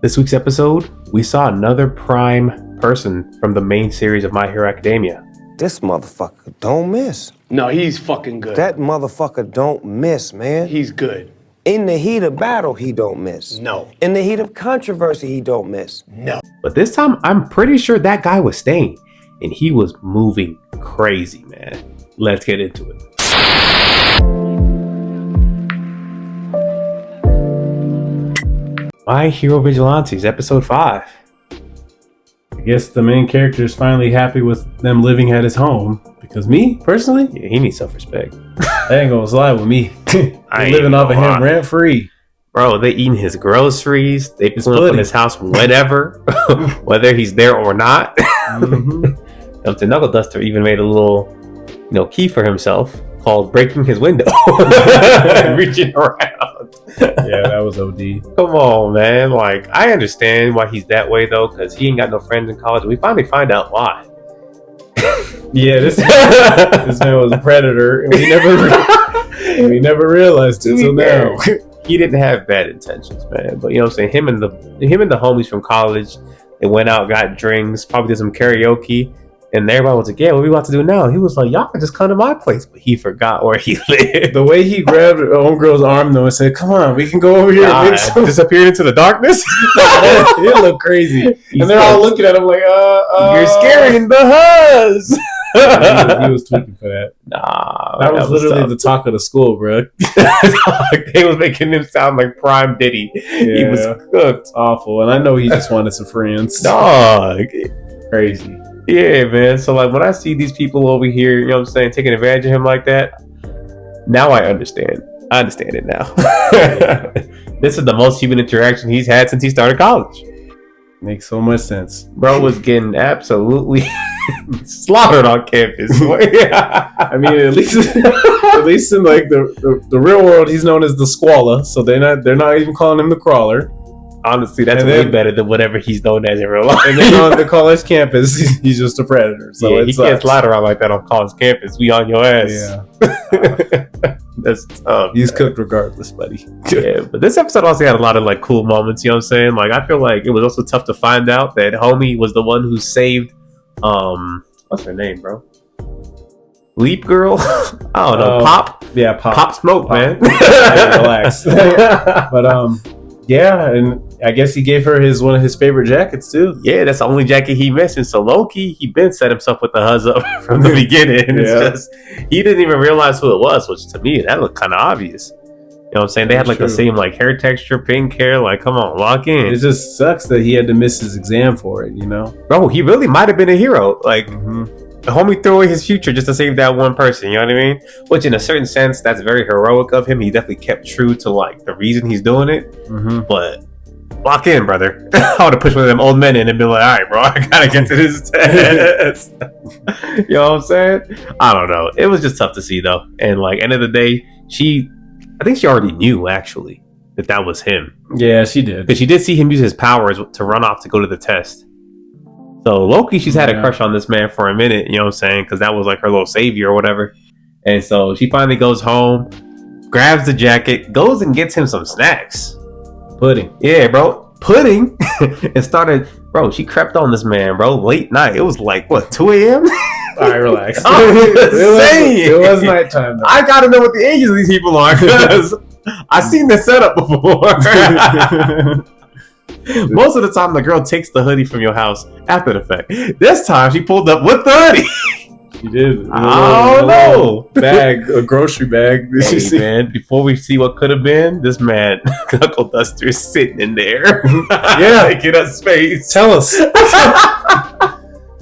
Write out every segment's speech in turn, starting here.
This week's episode, we saw another prime person from the main series of My Hero Academia. This motherfucker don't miss. No, he's fucking good. That motherfucker don't miss, man. He's good. In the heat of battle, he don't miss. No. In the heat of controversy, he don't miss. No. But this time, I'm pretty sure that guy was staying, and he was moving crazy, man. Let's get into it. My Hero Vigilantes, episode 5. I guess the main character is finally happy with them living at his home. Because me, personally, Yeah, he needs self-respect. I ain't gonna slide with me. I I'm ain't living off of gonna him lie. rent free. Bro, they eating his groceries. They His pulling up in pudding. his house whenever, whether he's there or not. Mm-hmm. Knuckle Duster even made a little, key for himself called breaking his window, reaching around. Yeah, that was OD. Come on, man. Like, I understand why he's that way though, because he ain't got no friends in college. We finally find out why. Yeah, this man was a predator, and we never realized it till now. He didn't have bad intentions, man. But you know what I'm saying? Him and the homies from college, they went out, got drinks, probably did some karaoke, and everybody was like, "Yeah, what we about to do now?" He was like, "Y'all can just come to my place," but he forgot where he lived. The way he grabbed homegirl's arm though and said, "Come on, we can go over here." And make some-" Disappeared into the darkness. It looked crazy, and they're all looking at him like, You're scaring the huzz." He was tweaking for that. Nah, That was literally the talk of the school, bro. They was making him sound like Prime Diddy. He was cooked. Awful, and I know he just wanted some friends. Dog. Crazy. Yeah, man. So like when I see these people over here, you know what I'm saying, taking advantage of him like that, now I understand. I understand it now. This is the most human interaction he's had since he started college. Makes so much sense. Bro was getting absolutely slaughtered on campus. I mean, at least in like the real world, he's known as the Squalla, so they're not even calling him the Crawler. Honestly, that's And way then- better than whatever he's known as in real life. And then on the college campus, he's just a predator. So yeah, it he can't sucks. slide around like that on college campus. We on your ass. Yeah, That's tough. he's man. cooked regardless, buddy. Yeah, but this episode also had a lot of like cool moments, you know what I'm saying? Like I feel like it was also tough to find out that homie was the one who saved what's her name, bro? Leap Girl? I don't know. Pop? Yeah, Pop Smoke, man. Yeah, relax. But yeah, and I guess he gave her one of his favorite jackets too. Yeah, that's the only jacket he missing. So low-key, he been set himself with the huzz up from the beginning. It's Yeah. just he didn't even realize who it was, which to me that looked kind of obvious. You know what I'm saying? They had like the True. same like hair texture, pink hair. Like, come on, lock in. It just sucks that he had to miss his exam for it. Bro, he really might have been a hero. Like, Mm-hmm. the homie threw away his future just to save that one person. You know what I mean? Which, in a certain sense, that's very heroic of him. He definitely kept true to like the reason he's doing it. Mm-hmm. But lock in, brother. I would have pushed one of them old men in and been like, "All right, bro, I gotta get to this test." You know what I'm saying? I don't know. It was just tough to see though. And like, end of the day, I think she already knew actually that was him. Yeah, she did. Because she did see him use his powers to run off to go to the test. So Loki, she's had a crush on this man for a minute, you know what I'm saying? Because that was like her little savior or whatever. And so she finally goes home, grabs the jacket, goes and gets him some snacks. Pudding. Yeah, bro. Pudding. And started, bro, she crept on this man, bro, late night. It was like, what, 2 a.m.? All right, relax. I'm just saying. It was nighttime though. I gotta know what the ages of these people are because I've seen this setup before. Most of the time, the girl takes the hoodie from your house after the fact. This time, she pulled up with the hoodie. She did. I don't know. A grocery bag. Hey, man, before we see what could have been, this man, Knuckle Duster, is sitting in there. Yeah. Taking up space. Tell us.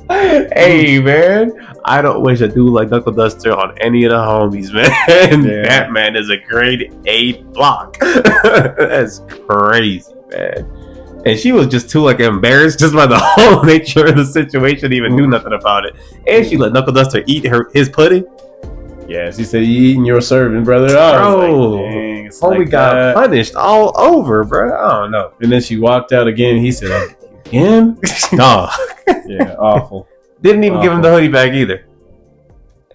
Hey, man, I don't wish a dude like Knuckle Duster on any of the homies, man. Yeah. That man is a grade A block. That's crazy, man. And she was just too like embarrassed just by the whole nature of the situation to even do nothing about it. And she let Knuckle Duster eat his pudding. Yeah, she said, "You eating your serving, brother?" I was Bro, like, dang, it's homie like got that. punished all over, bro. I don't know. And then she walked out again. He said, "Again?" Dog. Yeah, awful. Didn't even give him the hoodie back either.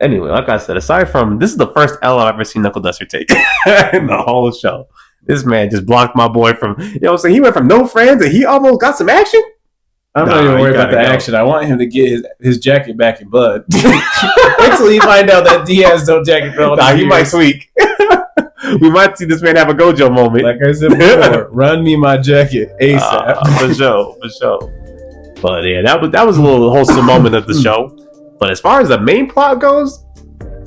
Anyway, like I said, aside from this is the first L I've ever seen Knuckle Duster take in the whole show. This man just blocked my boy from, you know what I'm saying? He went from no friends and he almost got some action. I'm not even worried about the action. I want him to get his jacket back in blood. Until you find out that Diaz no jacket for all he might tweak. We might see this man have a Gojo moment. Like I said before, run me my jacket ASAP. For sure. But yeah, that was a little wholesome moment of the show. But as far as the main plot goes,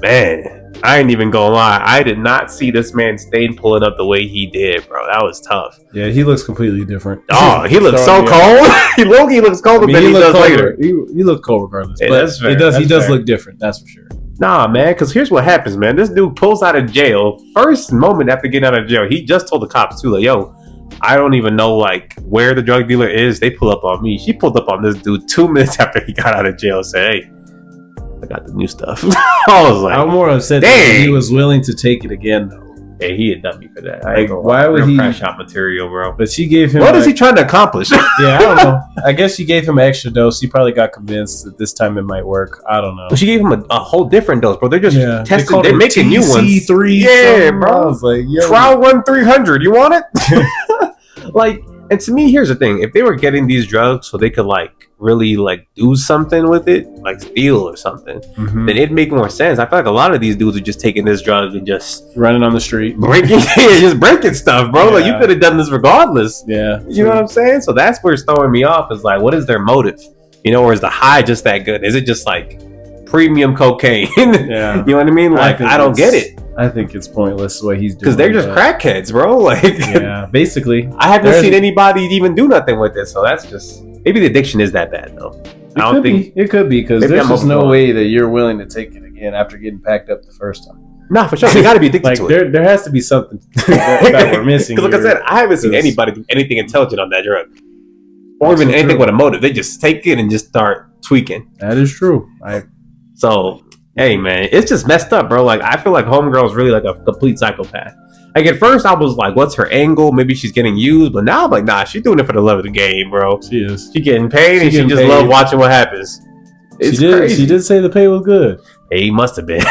man, I ain't even gonna lie. I did not see this man Stain pulling up the way he did, bro. That was tough. Yeah, he looks completely different. Oh, he looks so cold. He looks colder than he does later. He looks cold regardless. Yeah, but that's fair. He does look different. That's for sure. Nah, man, because here's what happens, man. This dude pulls out of jail. First moment after getting out of jail, he just told the cops too, like, yo, I don't even know like where the drug dealer is. They pull up on me. She pulled up on this dude 2 minutes after he got out of jail and said, hey, I got the new stuff. I was like, I'm more upset that he was willing to take it again, though. Hey, he had done me for that. Like, why would he crash out material, bro? But she gave him. What is he trying to accomplish? Yeah, I don't know. I guess she gave him an extra dose. He probably got convinced that this time it might work. I don't know. She gave him a whole different dose, bro. They're just testing. They're making new ones. TC3. Yeah, bro. I was like, yo. Trial run 300. You want it? Like, and to me, here's the thing: if they were getting these drugs so they could like really like do something with it, like steal or something, then it'd make more sense. I feel like a lot of these dudes are just taking this drug and just running on the street, just breaking stuff, bro. Yeah. Like you could have done this regardless. Yeah, you know what I'm saying? So that's where it's throwing me off. Is like, what is their motive? You know, or is the high just that good? Is it just like premium cocaine? Yeah, you know what I mean? Like I don't get it. I think it's pointless what he's doing because they're just crackheads, bro. Like, yeah, basically. I haven't seen anybody even do nothing with this, so that's just maybe the addiction is that bad though. I don't think it could be because there's just no way that you're willing to take it again after getting packed up the first time. Nah, for sure, they got to be addicted to it. There has to be something that we're missing. Because, like I said, I haven't seen anybody do anything intelligent on that drug, or even anything with a motive. They just take it and just start tweaking. That is true. So. Hey man, it's just messed up, bro. Like I feel like Homegirl is really like a complete psychopath. Like at first I was like, what's her angle? Maybe she's getting used, but now I'm like, nah, she's doing it for the love of the game, bro. She is. She getting paid and she just love watching what happens. It's crazy. She did say the pay was good. Hey, he must have been.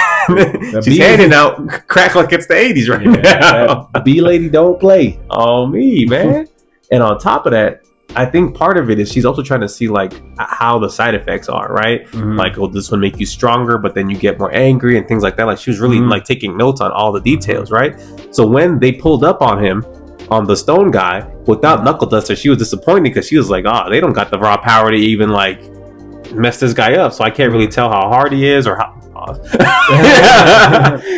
She's handing out crack like it's the 80s right now. B lady don't play. Oh me, man. And on top of that, I think part of it is she's also trying to see like how the side effects are, right? Like, will this one make you stronger, but then you get more angry and things like that. Like she was really like taking notes on all the details, right? So when they pulled up on him, on the stone guy without knuckle duster, she was disappointed because she was like, oh, they don't got the raw power to even like mess this guy up. So I can't really tell how hard he is or how you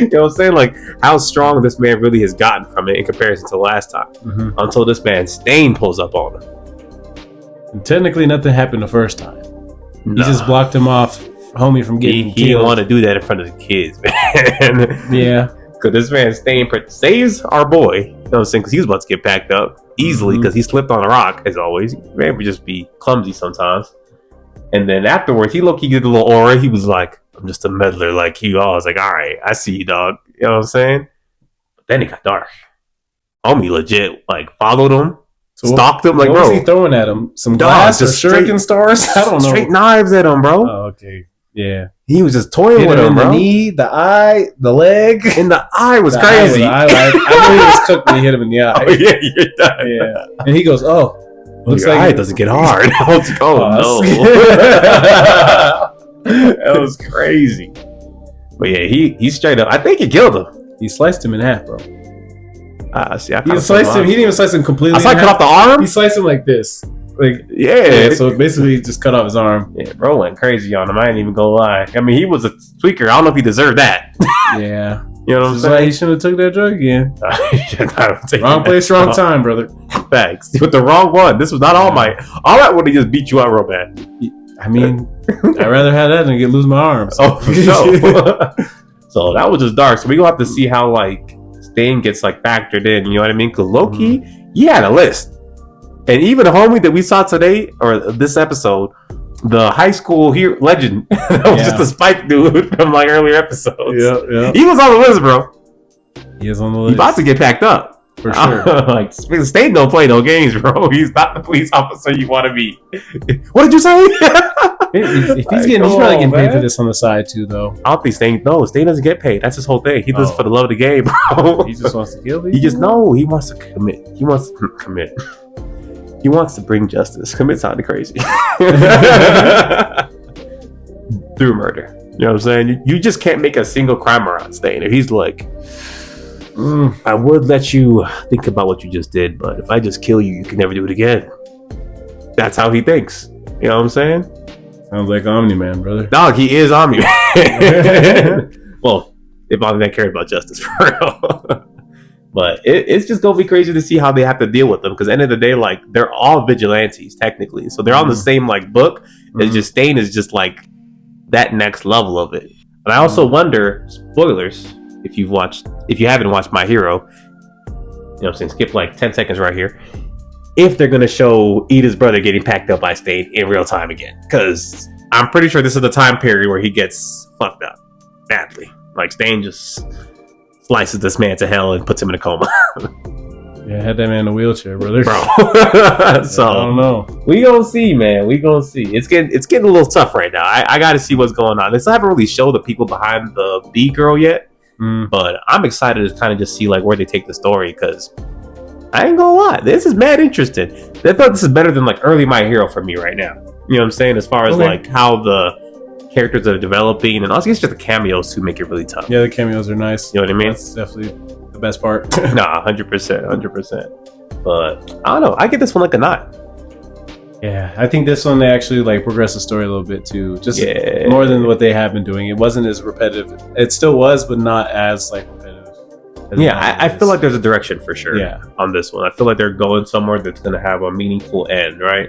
know what I'm saying? Like how strong this man really has gotten from it in comparison to last time. Until this man Stain pulls up on him. And technically, nothing happened the first time. He just blocked him off, homie, from getting killed. He didn't want to do that in front of the kids, man. Yeah. Because this man Stain saves our boy, you know what I'm saying? Because he was about to get packed up easily because he slipped on a rock, as always. Man would just be clumsy sometimes. And then afterwards, he low-key did a little aura. He was like, I'm just a meddler like you. I was like, all right, I see you, dog. You know what I'm saying? But then it got dark. Homie legit, like, followed him. So stalked him, like, what bro. Was he throwing at him? Some glass or shuriken stars? I don't know. Straight knives at him, bro. Oh, okay. Yeah. He was just toying with him, bro. The knee, the eye, the leg. And the eye was crazy. I knew he was cooked when he hit him in the eye. Oh, yeah, you're done. Yeah. And he goes, oh. Looks like it doesn't get hard. Oh, no. That was crazy. But yeah, he straight up. I think he killed him. He sliced him in half, bro. See, he sliced him. He didn't even slice him completely. I cut off the arm. He sliced him like this. Like yeah. So basically, he just cut off his arm. Yeah, bro went crazy on him. I ain't even gonna lie. I mean, he was a tweaker. I don't know if he deserved that. Yeah. You know what I'm saying? Why he shouldn't have took that drug again. Wrong place, wrong time, brother. Facts. With the wrong one. This was not All Might. All Might would have just beat you out real bad. I mean, I'd rather have that than lose my arms. Oh, for sure. So that was just dark. So we gonna have to see how like Stain gets like factored in. You know what I mean? Because Loki, he had a list, and even the homie that we saw today or this episode, the high school hero legend, that was just a Spike dude from like earlier episodes. Yeah. He was on the list, bro. He is on the list. He's about to get packed up. For sure. Like Stain don't play no games, bro. He's not the police officer you want to be. What did you say? If he's Like, probably getting paid man. for this on the side too, though. I don't think Stain doesn't get paid. That's his whole thing. He does it for the love of the game, bro. He just wants to kill people. He wants to commit. He wants to commit. He wants to bring justice. Commit sounded crazy. Through murder. You know what I'm saying? You just can't make a single crime around Stain. If he's like, I would let you think about what you just did, but if I just kill you, you can never do it again. That's how he thinks. You know what I'm saying? Sounds like Omni-Man, brother. Dog, he is Omni. Well, if Omni-Man cared about justice, for real. But it's just gonna be crazy to see how they have to deal with them, because at the end of the day, like, they're all vigilantes technically, so they're on the same like book. It's just Stain is just like that next level of it. And I also wonder, spoilers, if you haven't watched My Hero, you know what I'm saying, skip like 10 seconds right here, if they're gonna show Ida's brother getting packed up by Stain in real time again, because I'm pretty sure this is the time period where he gets fucked up badly. Like, Stain just slices this man to hell and puts him in a coma. Yeah, had that man in a wheelchair, brother. Bro. So I don't know. We gonna see, man. We gonna see. It's getting a little tough right now. I gotta see what's going on. They still haven't really showed the people behind the B girl yet, but I'm excited to kind of just see like where they take the story, because I ain't gonna lie, this is mad interesting. I thought this is better than like early My Hero for me right now. You know what I'm saying? As far as like how the characters are developing, and also it's just the cameos who make it really tough. Yeah, the cameos are nice. You know what I mean? That's definitely the best part. Nah, 100%. But I don't know. I get this one like a 9. Yeah, I think this one they actually like progress the story a little bit too. Just Yeah. more than what they have been doing. It wasn't as repetitive. It still was, but not as like repetitive. Yeah, I feel like there's a direction for sure. Yeah. On this one, I feel like they're going somewhere that's going to have a meaningful end, right?